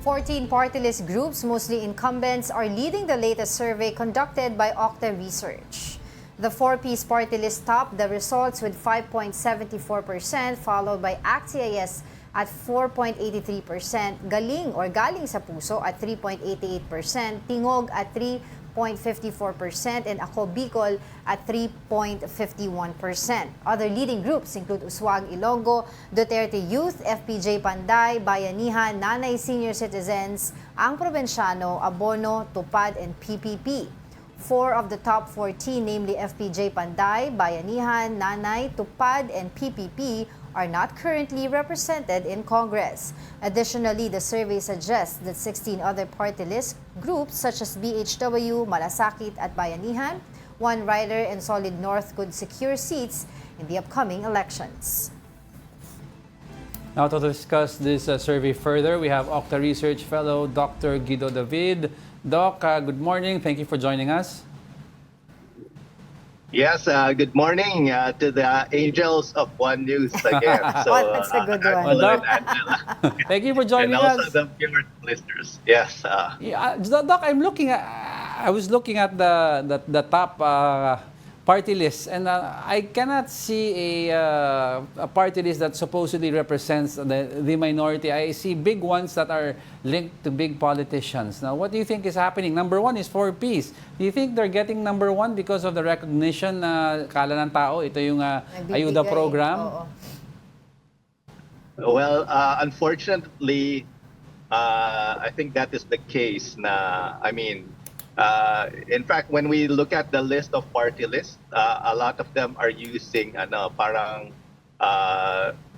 14 party list groups, mostly incumbents, are leading the latest survey conducted by OCTA Research. The four-piece party list topped the results with 5.74%, followed by ACT-CIS at 4.83%, Galing sa Puso at 3.88%, Tingog at 3.54%, and Ako Bicol at 3.51%. Other leading groups include Uswag Ilonggo, Duterte Youth, FPJ Panday, Bayanihan, Nanay Senior Citizens, Ang Probensyano, Abono, Tupad, and PPP. 4 of the top 14, namely FPJ Panday, Bayanihan, Nanay, Tupad, and PPP, are not currently represented in Congress. Additionally, the survey suggests that 16 other party list groups such as BHW, Malasakit at Bayanihan, One Rider, and Solid North could secure seats in the upcoming elections. Now to discuss this survey further, we have OCTA Research Fellow Dr. Guido David. Doc, good morning. Thank you for joining us. Yes, good morning to the Angels of One News again. So, that's a good one. Angela and Angela. Thank you for joining and also us. the viewers, listeners. Yes. Doc, I was looking at the top party list, and I cannot see a party list that supposedly represents the minority. I see big ones that are linked to big politicians. Now, what do you think is happening? Number one is 4Ps. Do you think they're getting number one because of the recognition na kala ng tao, ito yung ayuda program? Well, unfortunately, I think that is the case na, in fact, when we look at the list of party lists, a lot of them are using parang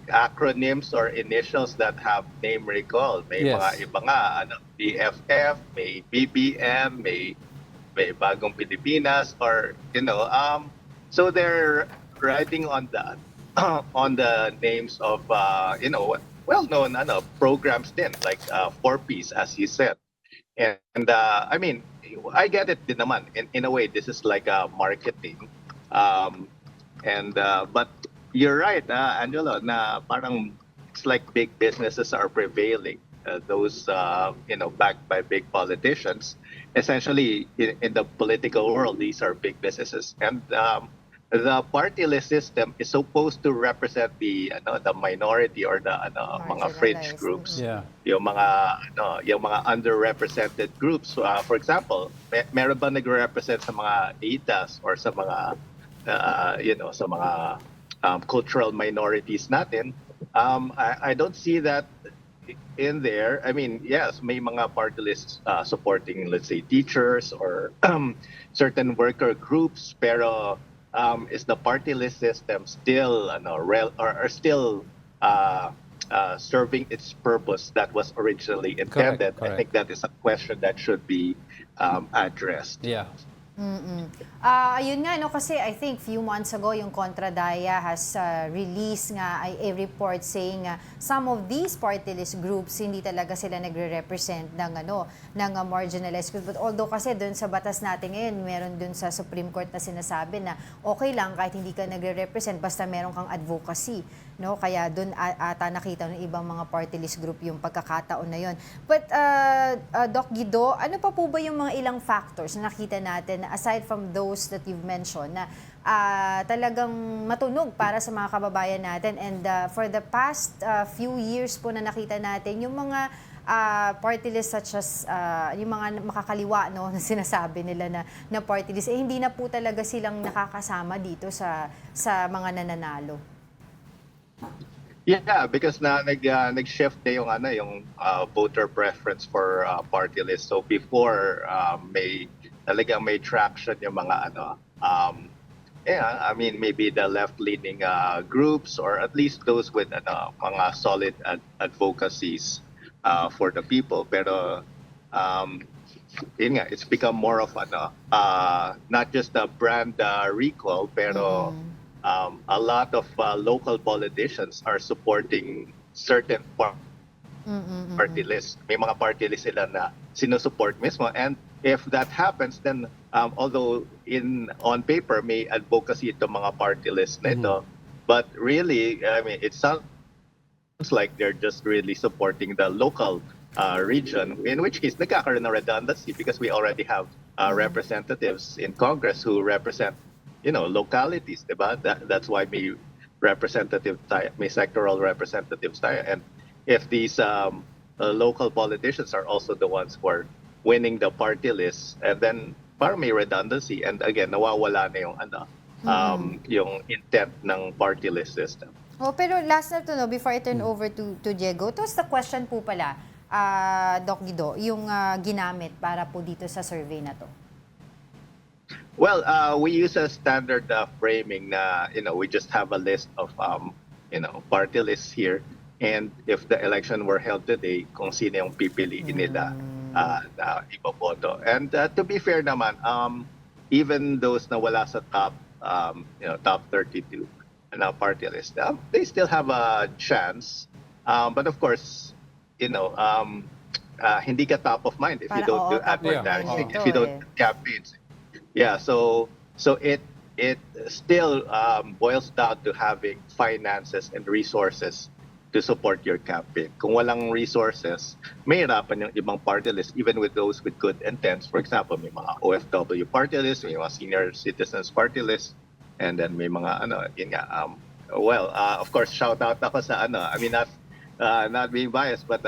acronyms or initials that have name recall. May mga iba nga, BFF, may BBM, may Bagong Pilipinas, or so they're riding on the on the names of well-known programs din, like 4Ps, as you said. And I get it din naman. In a way, this is like a marketing. But you're right, Angelo, na parang it's like big businesses are prevailing. Those, backed by big politicians. Essentially, in the political world, these are big businesses. And the party list system is supposed to represent the minority or the mga fringe groups. Yeah. Yung mga underrepresented groups. For example, meron ba nagre-represent sa mga ETAs or sa mga sa mga cultural minorities natin? I don't see that in there. Yes, may mga party lists supporting, let's say, teachers or certain worker groups, pero is the party list system still still serving its purpose that was originally intended? Correct. I think that is a question that should be addressed. Yeah. Ayun nga, kasi I think few months ago, yung Contradaya has released nga a report saying some of these party list groups, hindi talaga sila nagre-represent ng marginalized groups. But although kasi dun sa batas natin ngayon, meron dun sa Supreme Court na sinasabi na okay lang kahit hindi ka nagre-represent basta meron kang advocacy. No? Kaya dun ata nakita ng ibang mga party list group yung pagkakataon na yun. But Doc Guido, ano pa po ba yung mga ilang factors na nakita natin aside from those that you've mentioned na talagang matunog para sa mga kababayan natin? And for the past few years po na nakita natin, yung mga party list such as yung mga makakaliwa na sinasabi nila na party list, hindi na po talaga silang nakakasama dito sa mga nananalo. Yeah, because nag-shift na yung voter preference for party list. So before may traction yung mga maybe the left-leaning groups or at least those with mga solid advocacies for the people. Pero it's become more of not just a brand recall, pero a lot of local politicians are supporting certain party lists. May mga party list sila na sinusupport mismo. And if that happens, then although on paper may advocacy itong mga party list na ito, but really, it sounds like they're just really supporting the local region, in which case nagkakaroon ng redundancy because we already have representatives in Congress who represent, localities, diba? That's why may representative tayo, may sectoral representatives tayo. And if these local politicians are also the ones who are winning the party list, and then parang may redundancy, and again, nawawala na yung intent ng party list system. Oh, pero last na to, no, before I turn over to Diego, to the question po pala, Doc Guido, yung ginamit para po dito sa survey na to. Well, we use a standard framing na, we just have a list of, party lists here. And if the election were held today, kung sino yung pipiliin nila na ipoboto. And to be fair naman, even those na wala sa top 32 na party list, they still have a chance. But of course, hindi ka top of mind if you don't do advertising, if you don't do campaigns. Yeah, so it still boils down to having finances and resources to support your campaign. Kung walang resources, may hirapan yung ibang party list, even with those with good intents. For example, may mga OFW party list, may mga senior citizens party list, and then may mga of course, shout out ako sa I mean, not being biased, but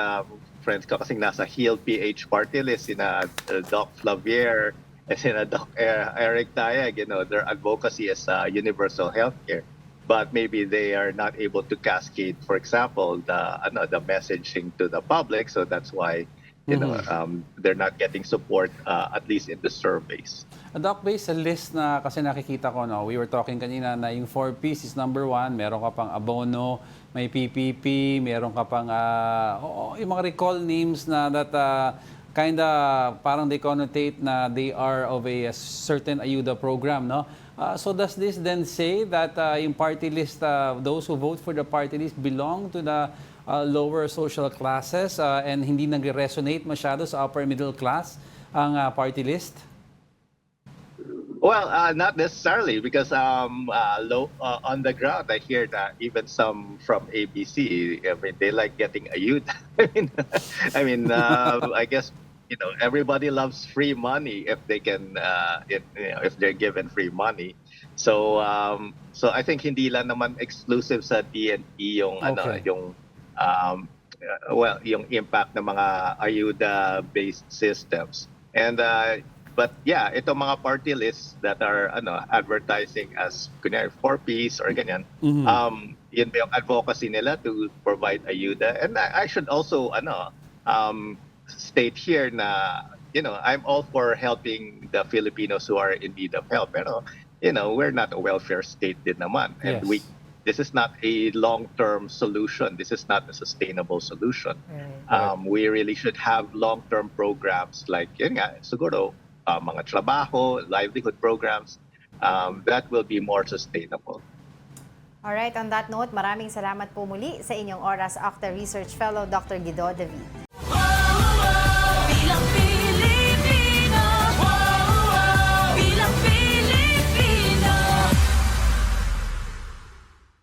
friends ko kasing nasa HEAL PH party list, sina Doc Flavier, and sina Doc Eric Tayag, their advocacy is universal healthcare. But maybe they are not able to cascade, for example, the messaging to the public. So that's why, they're not getting support, at least in the surveys. Doc, based sa list na kasi nakikita ko, no, we were talking kanina na yung 4Ps is number 1, meron ka pang abono, may PPP, meron ka pang yung mga recall names na that kinda parang they connotate na they are of a certain ayuda program, no? So does this then say that yung party list, those who vote for the party list belong to the lower social classes and hindi nag-resonate masyado sa upper middle class ang party list? Well, not necessarily, because on the ground, I hear that even some from ABC, they like getting ayuda. I guess everybody loves free money if they can, if they're given free money. So I think hindi lang naman exclusive sa DNP yung yung impact ng mga ayuda-based systems. And but yeah, itong mga party lists that are advertising as kunyari 4Ps or ganyan, yun ba yung advocacy nila to provide ayuda. And I should also state here na I'm all for helping the Filipinos who are in need of help, pero we're not a welfare state din naman, and yes. This is not a long-term solution. This is not a sustainable solution. We really should have long-term programs like siguro mga trabaho, livelihood programs that will be more sustainable. Alright, on that note, maraming salamat po muli sa inyong oras, OCTA Research Fellow Dr. Guido David.